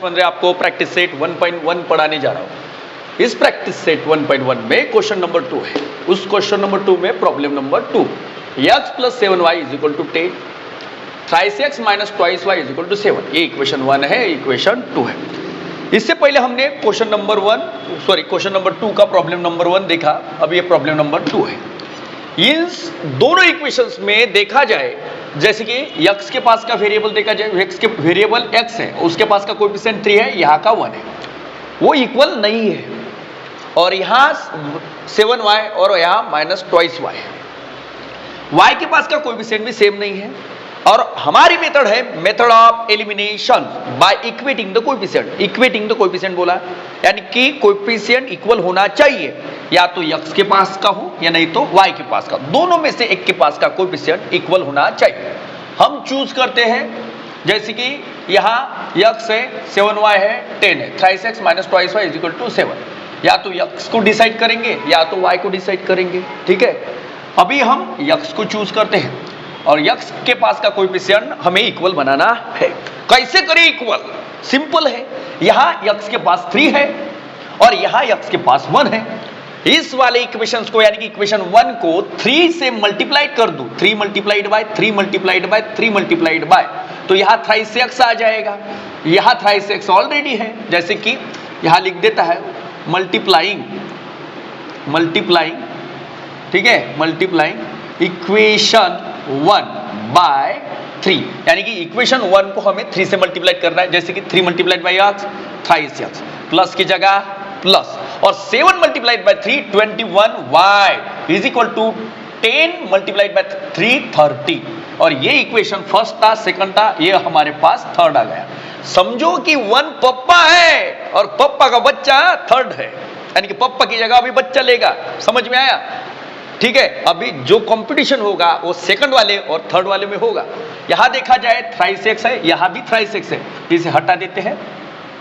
पंद्रह आपको practice set 1.1 पढ़ाने जा रहा हूं। इस प्रैक्टिस सेट 1.1 में क्वेश्चन नंबर 2 है। उस क्वेश्चन नंबर 2 में प्रॉब्लम नंबर 2, x प्लस 7y is equal to 10, thrice x minus twice y is equal to 7। ये इक्वेशन 1 है, इक्वेशन 2 है। इससे पहले हमने क्वेश्चन नंबर 2 का प्रॉब्लम नंबर 1 देखा। अब ये प्रॉब्लम नंबर 2 है। इन दोनों इक्वेशंस में देखा जाए, जैसे कि x के पास का वेरिएबल देखा जाए, x के वेरिएबल x है, उसके पास का कोएफिशिएंट 3 है, यहाँ का 1 है, वो इक्वल नहीं है। और यहाँ 7y और यहाँ माइनस ट्वाइस y है। y के पास का कोएफिशिएंट भी सेम नहीं है। और हमारी मेथड है method of elimination by equating the coefficient. Equating the coefficient बोला, यानी कि कोएफिशिएंट इक्वल होना चाहिए, या तो x के पास का हो या नहीं तो y के पास का, दोनों में से एक के पास का कोएफिशिएंट इक्वल होना चाहिए। हम चूज करते हैं, जैसे कि यहाँ x है, 7y है, 10 है, thrice x minus twice y is equal to 7। या तो x को डिसाइड करेंगे या तो y को डिसाइड करेंगे। ठीक है, अभी हम x को चूज करते हैं और x के पास का कोएफिशिएंट हमें इक्वल बनाना है। कैसे करें इक्वल? सिंपल है। यहाँ x के पास 3 है और यहाँ x के पास 1 है। इस वाले इक्वेशंस को, यानी कि इक्वेशन 1 को 3 से मल्टीप्लाइड कर दूं, 3 multiplied by 3 multiplied by 3 multiplied bye, तो यहाँ थ्राइस x आ जाएगा। यहाँ थ्राइस x ऑलरेडी है, जैसे कि यहाँ लिख देता है मल्टीप्लाइंग, ठीक है, मल्टीप्लाइंग इक्वेशन 1 बाय 3, यानी कि इक्वेशन 1 को हमें 3 से मल्टीप्लाई करना है। जैसे कि 3 multiplied by x, thrice x, plus की जगह प्लस, और 7 multiplied by 3 21y is equal to 10 multiplied by 3 30। और ये इक्वेशन फर्स्ट था, सेकंड था, ये हमारे पास थर्ड आ गया। समझो कि 1 पप्पा है और पप्पा का बच्चा थर्ड है, यानी कि पप्पा की जगह अभी बच्चा लेगा। समझ में आया? ठीक है, अभी जो कंपटीशन होगा वो सेकंड वाले और थर्ड वाले में होगा। यहां देखा जाए थ्राइस x है, यहां भी थ्राइस x है, इसे हटा देते हैं।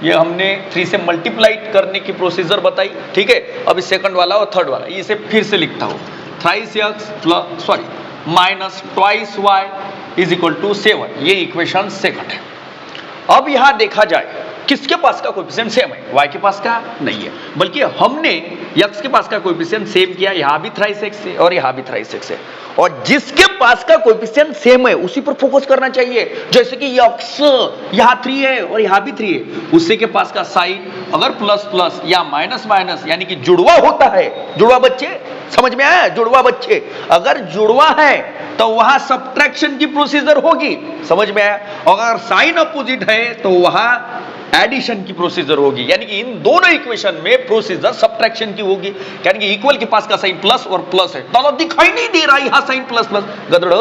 ये हमने 3 से मल्टीप्लाई करने की प्रोसीजर बताई। ठीक है, अभी सेकंड वाला और थर्ड वाला, इसे फिर से लिखता हूं, thrice x minus twice y is equal to 7। ये इक्वेशन सेकंड है। अब यहां देखा जाए किसके पास का कोएफिशिएंट सेम है? y के पास का नहीं है, बल्कि हमने x के पास का कोएफिशिएंट सेम किया। यहां भी थ्राइस x है और यहां भी थ्राइस x है, और जिसके पास का कोएफिशिएंट सेम है उसी पर फोकस करना चाहिए। जैसे कि x यहां 3 है और यहां भी 3 है, उसी के पास का साइन अगर प्लस प्लस या माइनस माइनस, यानी कि जुड़वा होता है, जुड़वा बच्चे समझ में आया? जुड़वा बच्चे अगर जुड़वा है तो वहां सब्ट्रैक्शन की प्रोसीजर होगी। समझ में आया? अगर साइन अपोजिट है तो वहां एडिशन की प्रोसीजर होगी, यानी कि इन दोनों इक्वेशन में प्रोसीजर सब्ट्रैक्शन की होगी। यानी कि इक्वल के पास का साइन प्लस और प्लस है, तो दिखाई नहीं दे रहा यहां साइन प्लस प्लस, गधड़ो।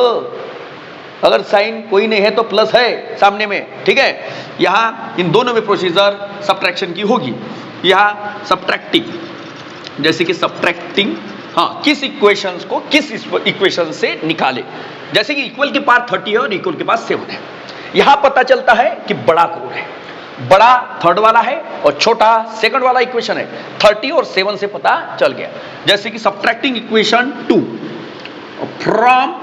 अगर साइन कोई नहीं है तो प्लस है सामने में। ठीक है, यहां इन दोनों में प्रोसीजर सब्ट्रैक्शन की होगी। यहां सब्ट्रैक्टिंग, जैसे कि सब्ट्रैक्टिंग, हाँ, किस इक्वेशंस को किस इक्वेशन से निकाले। जैसे कि इक्वल के पास 30 है और इक्वल के पास 7 है। यहां पता चलता है कि बड़ा कौन है। बड़ा थर्ड वाला है और छोटा सेकंड वाला इक्वेशन है। 30 और 7 से पता चल गया। जैसे कि सब्ट्रैक्टिंग इक्वेशन 2 फ्रॉम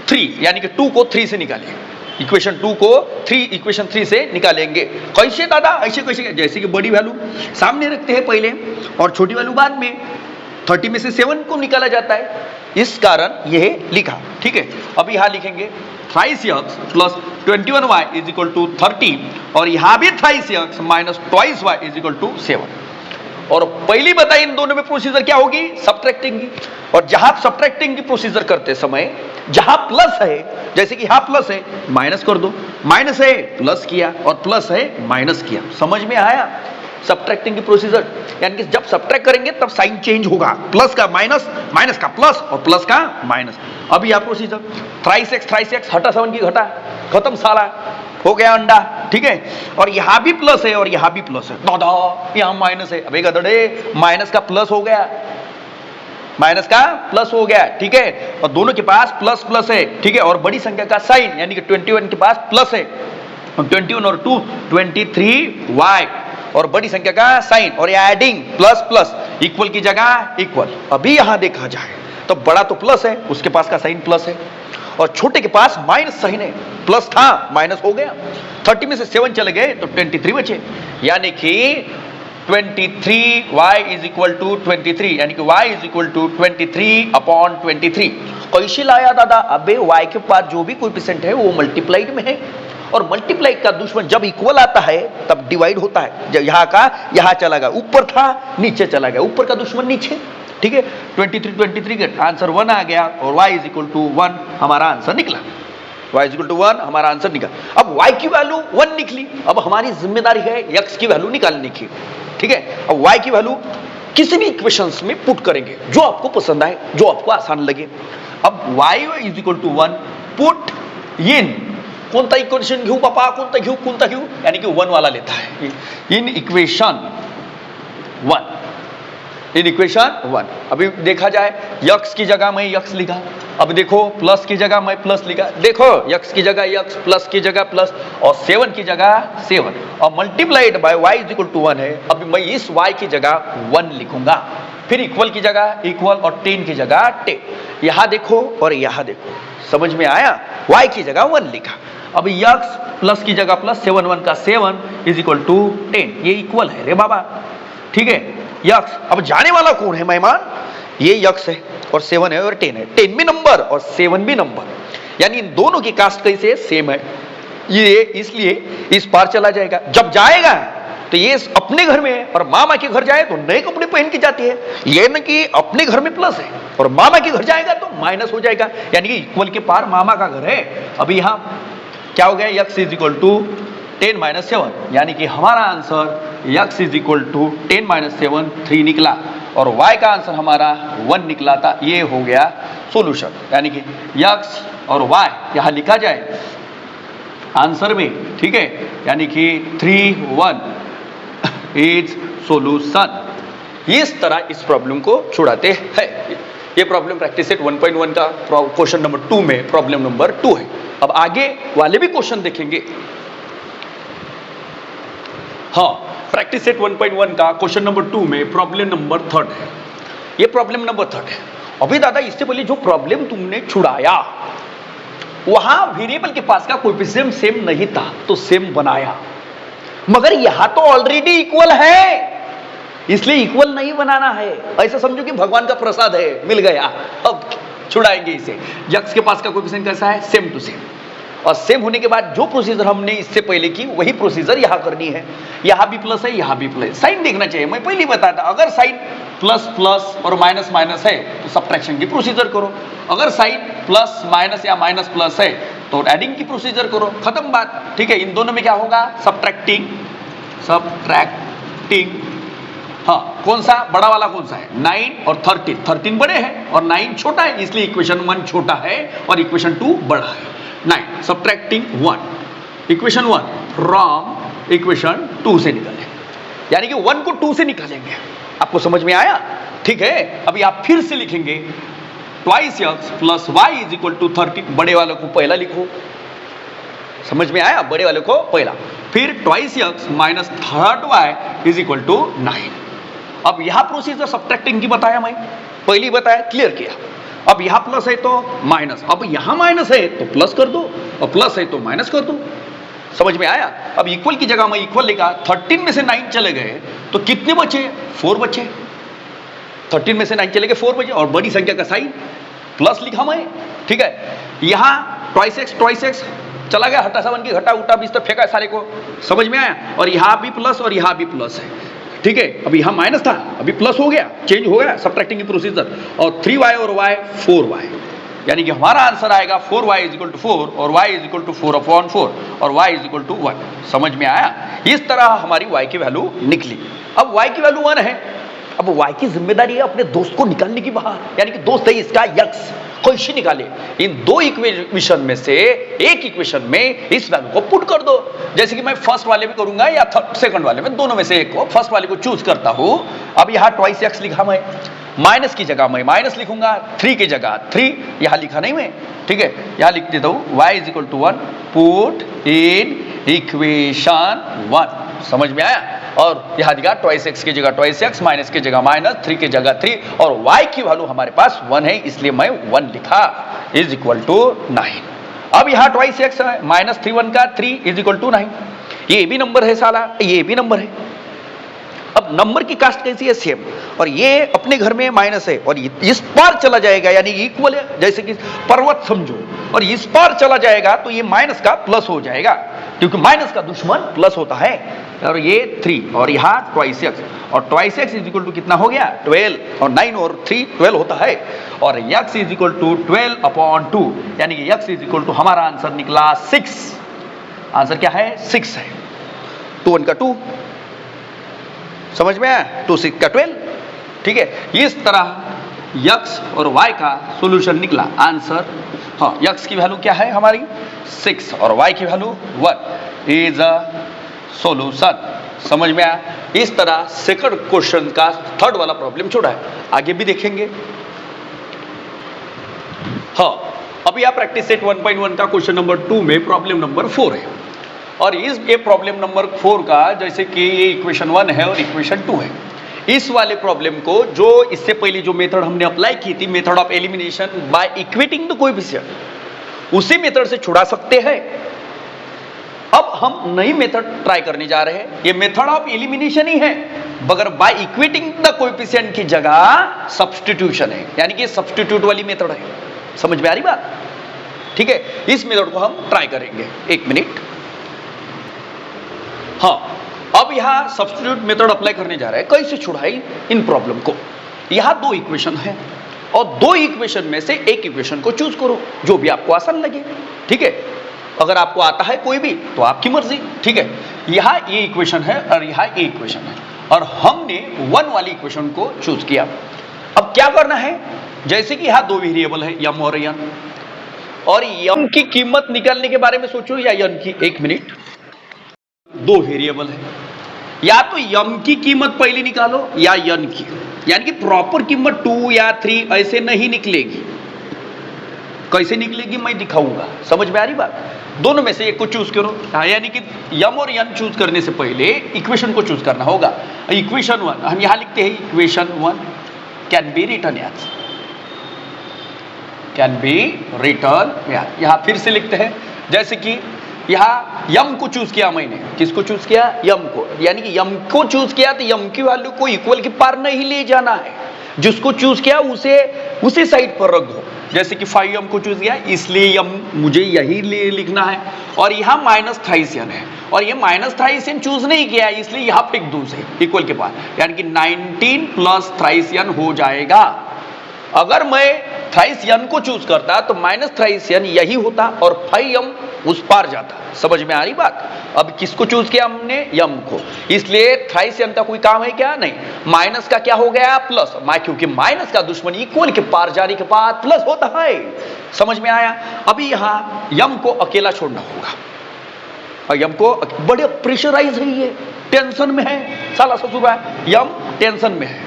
3, यानी कि 2 को 3 से निकालें। इक्वेशन 2 को इक्वेशन 3 से निकालेंगे। कैसे दादा? ऐसे कैसे? जैसे कि बड़ी वैल्यू सामने रखते हैं पहले और छोटी वैल्यू बाद में। 30 में से 7 को निकाला जाता है, इस कारण यह लिखा। ठीक है, अब यहां लिखेंगे thrice x plus 21y is equal to 30, और यहां भी thrice x minus twice y is equal to 7। और पहली बताई इन दोनों में प्रोसीजर क्या होगी? सब्ट्रैक्टिंग की। और जहां सब्ट्रैक्टिंग की प्रोसीजर करते समय जहां प्लस है, जैसे कि यहां प्लस है, माइनस कर दो, माइनस है प्लस किया और प्लस है माइनस किया। समझ में आया सब्ट्रैक्टिंग की प्रोसीजर? यानी कि जब सब्ट्रैक्ट करेंगे तब साइन चेंज होगा, प्लस का माइनस, माइनस का प्लस और प्लस का माइनस। अब यह प्रोसीजर थ्राइस x हटा 7 की घटा, खत्म साला, हो गया अंडा। ठीक है, और यहां भी प्लस है और यहां भी प्लस है, दादा यहां माइनस है, अबे गधड़े माइनस का प्लस हो गया, माइनस का प्लस हो गया। ठीक है, और दोनों के पास प्लस प्लस है। ठीक है, और बड़ी संख्या का साइन, यानी कि 21 के पास प्लस है, 21 और 2 23y, और बड़ी संख्या का साइन, और ये एडिंग प्लस प्लस, इक्वल की जगह इक्वल। अभी यहां देखा जाए तो बड़ा तो प्लस है, उसके पास का साइन प्लस है, और छोटे के पास माइनस साइन है, प्लस था माइनस हो गया, 30 में से 7 चले गए तो 23 बचे, यानी कि 23y इज इक्वल टू 23, यानी कि y इज इक्वल टू 23/23। कैसे लाया दादा? अबे y के पास जो भी कोएफिशिएंट है वो मल्टीप्लाइड में है, और मल्टीप्लाई का दुश्मन जब इक्वल आता है तब डिवाइड होता है। जब यहाँ का यहाँ चला गया, ऊपर था नीचे चला गया, ऊपर का दुश्मन नीचे, ठीक है। 23 का आंसर 1 आ गया और y इज इक्वल टू 1 हमारा आंसर निकला, y इज इक्वल टू 1 हमारा आंसर निकला। अब y की वैल्यू 1 निकली, अब हमारी जिम्मेदारी है x की वैल्यू निकालने की, ठीक है। अब y की वैल्यू किसी भी इक्वेशंस में पुट करेंगे जो आपको पसंद आए, जो आपको आसान लगे। अब y is equal to 1 put in, कोणता इक्वेशन घेऊ बापा, कोणता घेऊ, यानी कि 1 वाला लेता है, इन इक्वेशन 1। अभी देखा जाए x की जगह मैं x लिखा, अब देखो प्लस की जगह मैं प्लस लिखा, देखो x की जगह x, प्लस की जगह प्लस, और 7 की जगह 7, और multiplied by y is equal to 1 है। अब मैं इस y की जगह 1 लिखूंगा, फिर इक्वल की जगह इक्वल और 10 की जगह 10। यहां देखो और यहां देखो, समझ में आया? y की जगह 1 लिखा, अब x प्लस की जगह प्लस, 7 1 का 7 इज इक्वल टू 10, ये इक्वल है रे बाबा, ठीक है। x अब जाने वाला कौन है मेहमान? ये x है और 7 है और 10 है, 10 भी नंबर और 7 भी नंबर, यानी इन दोनों की कास्ट कैसे सेम है, ये इसलिए इस पार चला जाएगा। जब जाएगा तो ये अपने घर में है और मामा के घर जाए तो नए कपड़े पहन के जाती है, ये न कि अपने घर में प्लस है और मामा के घर जाएगा तो माइनस हो जाएगा, यानी कि इक्वल के पार मामा का घर है। अभी यहां क्या हो गया? x इज इक्वल टू 10 - 7, यानी कि हमारा answer x is equal to 10 - 7 3 निकला, और y का आंसर हमारा 1 निकला था। ये हो गया सॉल्यूशन, यानी कि x और y यहां लिखा जाए आंसर में, ठीक है, यानी कि 3 1 इज सॉल्यूशन। इस तरह इस प्रॉब्लम को छुड़ाते हैं। ये प्रॉब्लम प्रैक्टिस सेट 1.1 का क्वेश्चन नंबर 2 में प्रॉब्लम नंबर 2 है। अब आगे वाले भी क्वेश्चन देखेंगे। हाँ, प्रैक्टिस सेट 1.1 का क्वेश्चन नंबर 2 में प्रॉब्लम नंबर 3 है। ये प्रॉब्लम नंबर 3 है। अभी दादा इससे पहले जो प्रॉब्लम तुमने छुड़ाया वहां वेरिएबल के पास का कोएफिशिएंट सेम नहीं था तो सेम बनाया, मगर यहां तो ऑलरेडी इक्वल है, इसलिए इक्वल नहीं बनाना है। ऐसा समझो कि भगवान का प्रसाद है, मिल गया। अब छुड़ाएंगे इसे। x के पास का कोएफिशिएंट कैसा है? सेम टू सेम, और सेम होने के बाद जो प्रोसीजर हमने इससे पहले की वही प्रोसीजर यहां करनी है। यहां भी प्लस है, यहां भी प्लस, साइन देखना चाहिए। मैं पहले ही बताया था, अगर साइन प्लस प्लस और माइनस माइनस है तो सब्ट्रैक्शन की प्रोसीजर करो, अगर साइन प्लस माइनस या माइनस प्लस है तो एडिंग की प्रोसीजर करो, खत्म बात, ठीक है। इन दोनों में क्या होगा? सब्ट्रैक्टिंग। हाँ, कौन सा बड़ा वाला कौन सा है? 9 और 13, 13 बड़े हैं और 9 छोटा है, इसलिए इक्वेशन 1 छोटा है और इक्वेशन 2 बड़ा है। 9 सब्ट्रैक्टिंग 1, इक्वेशन 1 फ्रॉम इक्वेशन 2 से निकालें, यानी कि 1 को 2 से निकालेंगे। आपको समझ में आया? ठीक है। अभी आप फिर से लिखेंगे twice x plus y is equal to 13, बड़े वाले को पहला लिखो, समझ में आया? बड़े वाले को पहला, फिर twice x minus third y is equal to 9। अब यहां प्रोसीजर सब्ट्रैक्टिंग की बताया, मैं पहले ही बताया, क्लियर किया। अब यहां प्लस है तो माइनस, अब यहां माइनस है तो प्लस कर दो, और प्लस है तो माइनस कर दो, समझ में आया? अब इक्वल की जगह मैं इक्वल लिखा, 13 में से 9 चले गए तो कितने बचे? 4 बचे। 13 में से 9 चले गए, 4 बचे, और बड़ी संख्या का साइन प्लस लिखा मैं, ठीक है। यहां ट्वाइस एक्स चला गया, हटा 7 की घटा उठा 20 तक फेंका सारे को, समझ में आया? और यहां भी प्लस और यहां भी प्लस है, ठीक है। अब यहां माइनस था, अभी प्लस हो गया, चेंज हो गया सब्ट्रैक्टिंग की प्रोसीजर, और 3y और y 4y, यानी कि हमारा आंसर आएगा 4y इज इक्वल टू 4 और y इज इक्वल टू 4/4 और y इज इक्वल टू 1। समझ में आया? इस तरह हमारी y की वैल्यू निकली। अब y की वैल्यू 1 है, अब y की जिम्मेदारी है अपने दोस्त को निकालने की बाहर, यानी कि दोस्त है इसका x, कैसे निकाले? इन दो इक्वेशन में से एक इक्वेशन में इस वैल्यू को पुट कर दो, जैसे कि मैं फर्स्ट वाले में करूंगा या सेकंड वाले में, दोनों में से एक को, फर्स्ट वाले को चूज करता हूं। अब यहां ट्वाइस x लिखा, मैं माइनस की जगह मैं माइनस लिखूंगा, 3 की जगह 3 यहां लिखा नहीं मैं, ठीक है। यहां लिख देता हूं y is equal to 1 put in equation 1, समझ में आया? और यहां दिखा ट्वाइस x की जगह ट्वाइस x, माइनस की जगह माइनस, 3 की जगह 3, और y की वैल्यू हमारे पास 1 है, इसलिए मैं 1 लिखा। Is equal to 9। अब यहाँ ट्वाइस एक्स है, -3 का 3 इज इक्वल टू 9। ये भी नंबर है साला, ये भी नंबर है। अब नंबर की कास्ट कैसी है? सेम। और ये अपने घर में माइनस है और इस पार चला जाएगा, यानी इक्वल है, जैसे कि पर्वत समझो, और इस पार चला जाएगा तो ये माइनस का प्लस हो जाएगा, क्योंकि माइनस का दुश्मन प्लस होता है। और ये 3 और यहाँ ट्वाइस एक्स, और twice x is equal to कितना हो गया? 12, और 9 और 3 12 होता है, और एक्स इज इक्वल टू 12/2, यानी कि एक्स इज इक्वल टू हमारा आंसर निकला 6। आंसर क्या है? 6 है। 2 1 का 2, समझ में आया? 2 6 का 12। ठीक है, इस तरह यक्स और वाई का सॉल्यूशन निकला। आंसर, हाँ, यक्स की वैल्यू क्या है हमारी? 6 और वाई की वैल्यू 1 इज अ सॉल्यूशन। समझ में आया? इस तरह सेकंड क्वेश्चन का थर्ड वाला प्रॉब्लम छोड़ा है, आगे भी देखेंगे। हाँ, अभी आप प्रैक्टिस सेट 1.1 का क्वेश्चन नंबर 2 में प्रॉब्लम नंबर 4 है, और इस ये प्रॉब्लम नंबर 4 का जैसे कि ये इक्वेशन 1 है और इक्वेशन 2 है, इस वाले प्रॉब्लम को जो इससे पहले जो मेथड हमने अप्लाई की थी, method of elimination by equating the coefficient, उसी मेथड से छुड़ा सकते हैं। अब हम नई मेथड ट्राई करने जा रहे हैं। ये मेथड ऑफ एलिमिनेशन ही है, मगर बाय इक्वेटिंग द कोएफिशिएंट की जगह सब्स्टिट्यूशन है, यानी कि सब्स्टिट्यूट वाली मेथड है। समझ में आ रही बात? ठीक है, इस मेथड को हम ट्राई करेंगे। एक मिनट। हाँ, अब यहां सब्स्टिट्यूट मेथड अप्लाई करने जा रहे हैं। कैसे छुड़ाई इन प्रॉब्लम को? यहां 2 इक्वेशन है, और 2 इक्वेशन में से एक इक्वेशन को चूज करो, जो भी आपको आसान लगे। ठीक है, अगर आपको आता है कोई भी तो आपकी मर्जी। ठीक है, यहां ये इक्वेशन है और यहां ये इक्वेशन है, और हमने 1 वाली इक्वेशन को चूज किया। अब क्या करना है? जैसे कि यहां 2 वेरिएबल है, यम और यन, और यम की कीमत निकालने के बारे में सोचो, या यन की। एक मिनट। 2 वेरिएबल है, या तो यम की कीमत पहले निकालो या यन की, यानी कि प्रॉपर कीमत 2 या 3 ऐसे नहीं निकलेगी। कैसे निकलेगी मैं दिखाऊंगा। समझ में आ रही बात? दोनों में से एक को चूज करो, यानी कि यम और यन चूज करने से पहले इक्वेशन को चूज करना होगा। इक्वेशन 1 हम यहां लिखते हैं, equation 1 can be written as, can be written as. यहां फिर से लिखते हैं, जैसे कि यहां यम को चूज किया मैंने। किसको चूज किया? यम को, यानी कि यम को चूज किया तो यम की वैल्यू को इक्वल के पार नहीं ले जाना है। जिसको चूज किया उसे उसी साइड पर रख दो। जैसे कि 5 यम को चूज किया, इसलिए यम मुझे यही लिखना है, और यहां -3 है, और ये -3 चूज नहीं किया है, इसलिए यहां फेंक दूं से इक्वल के पार, यानी कि 19 + 3 हो जाएगा। अगर मैं 3 को चूज करता तो -3 यही होता और 5 उस पार जाता। समझ में आ रही बात? अब किसको चूज किया हमने? यम को, इसलिए 3 का कोई काम है क्या? नहीं। माइनस का क्या हो गया? प्लस, क्योंकि माइनस का दुश्मन इक्वल के पार जाने के बाद प्लस होता है। समझ में आया? अभी यहां यम को अकेला छोड़ना होगा, और यम को बड़े प्रेशराइज है, ये टेंशन में है साला ससुर, यम टेंशन में है।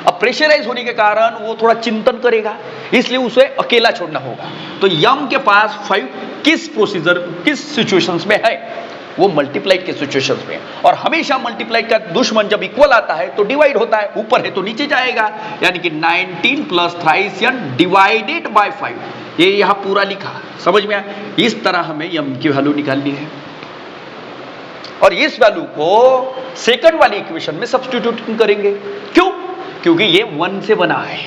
अब प्रेशराइज होने के कारण वो थोड़ा चिंतन करेगा, इसलिए उसे अकेला छोड़ना होगा। तो यम के पास 5 किस प्रोसीजर, किस सिचुएशंस में है? वो मल्टीप्लाई के सिचुएशंस में। और हमेशा मल्टीप्लाई का दुश्मन जब इक्वल आता है तो डिवाइड होता है, ऊपर है तो नीचे जाएगा, यानी कि 19 + 3 डिवाइडेड बाय 5। ये यहां पूरा लिखा, समझ में आया? इस तरह हमें यम की वैल्यू निकालनी है, और इस वैल्यू को सेकंड वाली इक्वेशन में सब्स्टिट्यूट करेंगे। क्यों? क्योंकि ये 1 से बना है।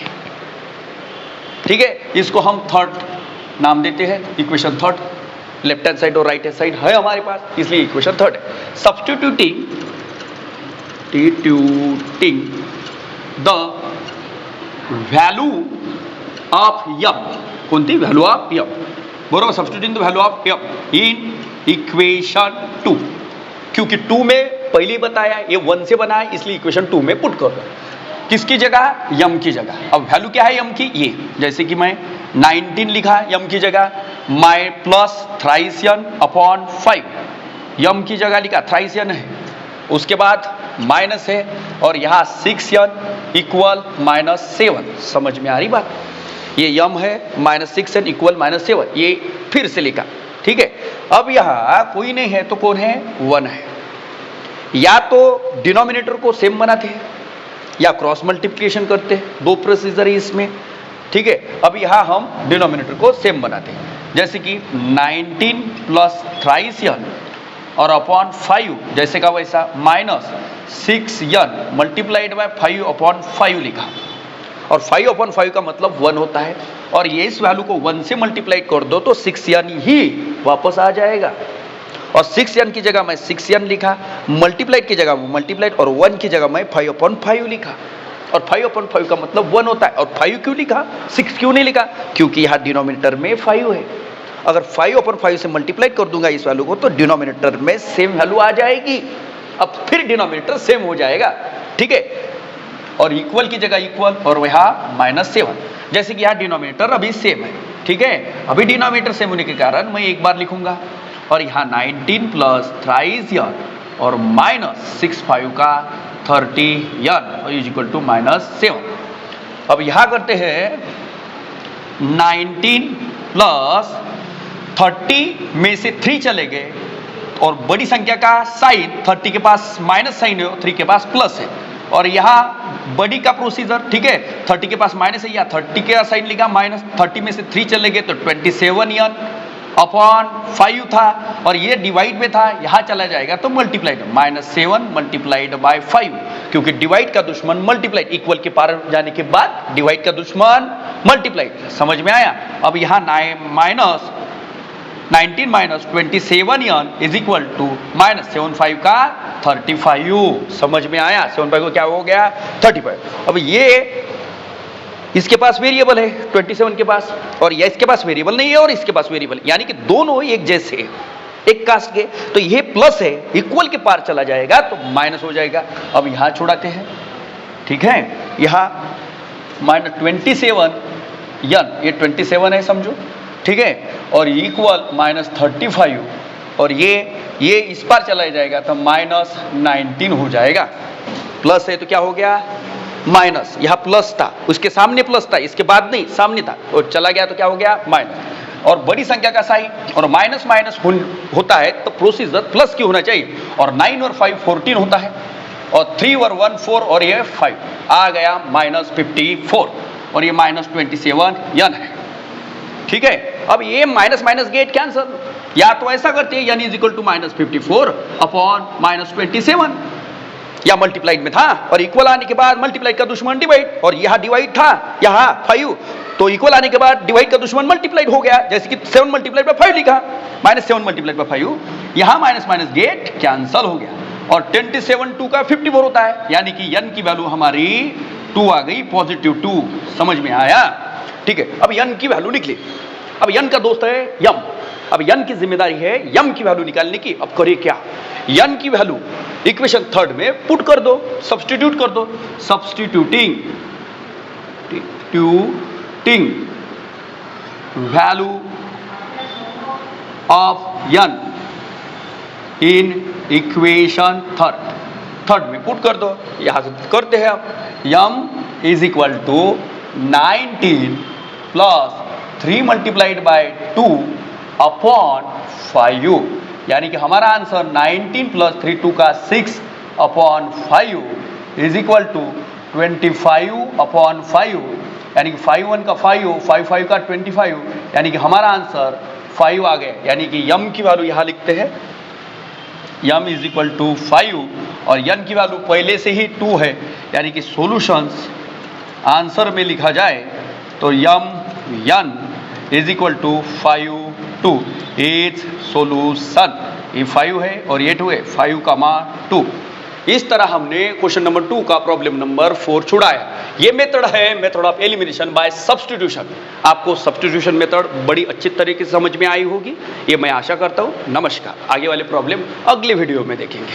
ठीक है, इसको हम थर्ड नाम देते हैं, equation third. Left hand side और राइट हैंड साइड है हमारे पास, इसलिए इक्वेशन थर्ड है। Substituting the value of m, कोणती? वैल्यू ऑफ यम, बरोबर? Substituting the value of m in equation 2, क्योंकि 2 में पहले बताया ये 1 से बना है, इसलिए इक्वेशन 2 में पुट कर दो। किसकी जगह? यम की जगह। अब वैल्यू क्या है यम की? ये, जैसे कि मैं 19 लिखा यम की जगह, +3/5 यम की जगह लिखा, 3 है, उसके बाद माइनस है, और यहां 6 इक्वल -7। समझ में आ रही बात? ये यम है, -6 इक्वल -7, ये फिर से लिखा। ठीक है, अब यहां कोई नहीं है तो कौन है? 1 है। या तो डिनोमिनेटर को सेम बनाते हैं या क्रॉस मल्टीप्लिकेशन करते हैं, 2 प्रोसीजर है इसमें। ठीक है, अब यहाँ हम डिनोमिनेटर को सेम बनाते हैं, जैसे कि 19 प्लस थ्राइस n और अपॉन 5 जैसे का वैसा minus 6n multiplied by 5 upon 5 लिखा, और 5 अपॉन 5 का मतलब 1 होता है, और ये इस वैल्यू को 1 से मल्टीप्लाई कर दो तो 6n ही वापस आ जाएगा, और 6n की जगह मैं 6n लिखा, मल्टीप्लाइड की जगह मल्टीप्लाइड, और 1 की जगह मैं 5 अपॉन 5 लिखा, और 5 अपॉन 5 का मतलब 1 होता है, और 5 क्यों लिखा, 6 क्यों नहीं लिखा, क्योंकि यहाँ डिनोमिनेटर में 5 है। अगर 5 अपॉन 5 से मल्टीप्लाई कर दूंगा इस वैल्यू को तो डिनोमिनेटर में सेम वैल्यू आ जाएगी, अब फिर डिनोमिनेटर सेम हो जाएगा, ठीक है, और इक्वल की जगह इक्वल, और यहाँ -7, जैसे कि यहाँ डिनोमिनेटर अभी सेम है, ठीक है, अभी डिनोमिनेटर सेम होने के कारण मैं एक बार लिखूंगा, और यहाँ 19 प्लस थ्राइस n और माइनस 65 का 30n इज इक्वल टू -7। अब यहाँ करते हैं 19 प्लस 30 में से 3 चले गए, और बड़ी संख्या का साइन 30 के पास माइनस साइन है, 3 के पास प्लस है, और यहाँ बड़ी का प्रोसीजर, ठीक है, 30 के पास माइनस है, या 30 का साइन लिखा माइनस, 30 में से 3 चले गए तो 27n अपॉन 5 था, और ये डिवाइड में था, यहाँ चला जाएगा तो मल्टीप्लाइड, -7 मल्टीप्लाइड बाय 5, क्योंकि डिवाइड का दुश्मन मल्टीप्लाइड, इक्वल के पार जाने के बाद डिवाइड का दुश्मन मल्टीप्लाइड, समझ में आया। अब यहाँ minus 19 minus 27n is equal to -75 का 35, समझ में आया, 75 को क्या हो गया 35। अब ये इसके पास वेरिएबल है 27 के पास, और ये इसके पास वेरिएबल नहीं है और इसके पास वेरिएबल, यानी कि दोनों एक जैसे हैं, एक कास्ट के, तो ये प्लस है, इक्वल के पार चला जाएगा तो माइनस हो जाएगा। अब यहां छोड़ाते हैं, ठीक है, यहां -27n, ये 27 है समझो, ठीक है, और इक्वल -35, और ये इस पार चला जाएगा तो -19 हो जाएगा, प्लस है तो क्या हो गया माइनस, यहां प्लस था, उसके सामने प्लस था, इसके बाद नहीं, सामने था, और चला गया तो क्या हो गया माइनस, और बड़ी संख्या का साइन, और माइनस माइनस होता है तो प्रोसीजर प्लस की होना चाहिए, और 9 और 5 14 होता है, और 3 और 1 4, और ये 5 आ गया -54, और ये -27n है, ठीक है। अब ये माइनस माइनस गेट कैंसल, या तो ऐसा करते हैं n is equal to -54 upon -27, या मल्टीप्लाइड में था और इक्वल आने के बाद मल्टीप्लाइड का दुश्मन डिवाइड, और यहाँ डिवाइड था यहाँ 5, तो इक्वल आने के बाद डिवाइड का दुश्मन मल्टीप्लाइड हो गया, जैसे कि 7 मल्टीप्लाइड बाय 5 लिखा, -7 मल्टीप्लाइड बाय 5, यहाँ माइनस माइनस गेट कैंसल हो गया, और 27 2 का 54 होता है, यानी कि n की वैल्यू हमारी 2 आ गई, पॉजिटिव 2, समझ में आया, ठीक है। अब n की वैल्यू निकली, अब n का दोस्त है यम, अब n की जिम्मेदारी है यम की वैल्यू निकालने की। अब करिए क्या, n की वैल्यू इक्वेशन 3 में पुट कर दो, सब्स्टिट्यूट कर दो, substituting value of n in equation 3 में पुट कर दो, यहां से करते हैं यम is equal to 19 plus 3 multiplied by 2 upon 5, यानी कि हमारा आंसर 19 प्लस 3 2 का 6 upon 5 is equal to 25 upon 5, यानी कि 5 1 का 5, 5 5 का 25, यानी कि हमारा आंसर 5 आ गया, यानी कि यम की वैल्यू यहाँ लिखते हैं यम इज इक्वल टू 5, और n की वैल्यू पहले से ही 2 है, यानी कि सॉल्यूशंस आंसर में लिखा जाए तो m n is equal to 5 2 is solution, ये 5 है और ये 2 है, 5, 2। इस तरह हमने क्वेश्चन नंबर 2 का प्रॉब्लम नंबर 4 छुड़ाया। ये मेथड है method of elimination by substitution. आपको सब्स्टिट्यूशन मेथड बड़ी अच्छी तरीके से समझ में आई होगी, ये मैं आशा करता हूँ। नमस्कार, आगे वाले प्रॉब्लम अगले वीडियो में देखेंगे।